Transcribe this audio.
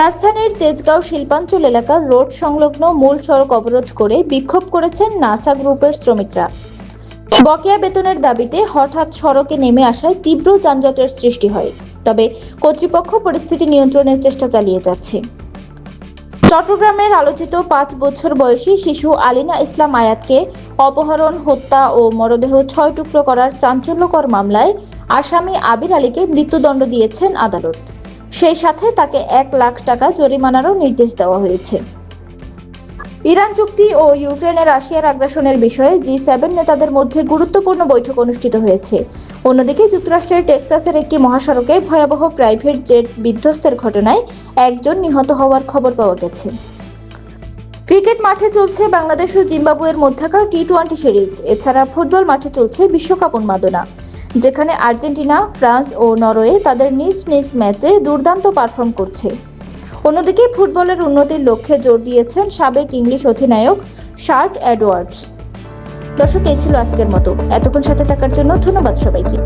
রাজধানীর তেজগাঁও শিল্পাঞ্চল এলাকার রোড সংলগ্ন মূল সড়ক অবরোধ করে বিক্ষোভ করেছেন নাসা গ্রুপের শ্রমিকরা। বকেয়া বেতনের দাবিতে হঠাৎ সড়কে নেমে আসায় তীব্র যানজটের সৃষ্টি হয়। তবে কর্তৃপক্ষ পরিস্থিতি নিয়ন্ত্রণের চেষ্টা চালিয়ে যাচ্ছে। চট্টগ্রামের আলোচিত 5 বছর বয়সী শিশু আলিনা ইসলাম আয়াতকে অপহরণ, হত্যা ও মরদেহ 6 টুকরো করার চাঞ্চল্যকর মামলায় আসামি আবির আলীকে মৃত্যুদণ্ড দিয়েছেন আদালত। সেই সাথে তাকে 1 লাখ টাকা জরিমানারও নির্দেশ দেওয়া হয়েছে। ইরান চুক্তি ও ইউক্রেনে রাশিয়ার আগ্রাসনের বিষয়ে G7 নেতাদের মধ্যে গুরুত্বপূর্ণ বৈঠক অনুষ্ঠিত হয়েছে। অন্যদিকে যুক্তরাষ্ট্রের টেক্সাসের একটি মহাসড়কে ভয়াবহ প্রাইভেট জেট বিধ্বস্তের ঘটনায় একজন নিহত হওয়ার খবর পাওয়া গেছে। ক্রিকেট মাঠে চলছে বাংলাদেশ ও জিম্বাবুয়ের মধ্যকার T20 সিরিজ। এছাড়া ফুটবল মাঠে চলছে বিশ্বকাপ উন্মাদনা, যেখানে আর্জেন্টিনা, ফ্রান্স ও নরওয়ে তাদের নিজ নিজ ম্যাচে দুর্দান্ত পারফর্ম করছে। অন্যদিকে ফুটবলের উন্নতির লক্ষ্যে জোর দিয়েছেন সাবেক ইংলিশ অধিনায়ক শার্লট এডওয়ার্ডস। দর্শক, এই ছিল আজকের মতো। এতক্ষণ সাথে থাকার জন্য ধন্যবাদ সবাইকে।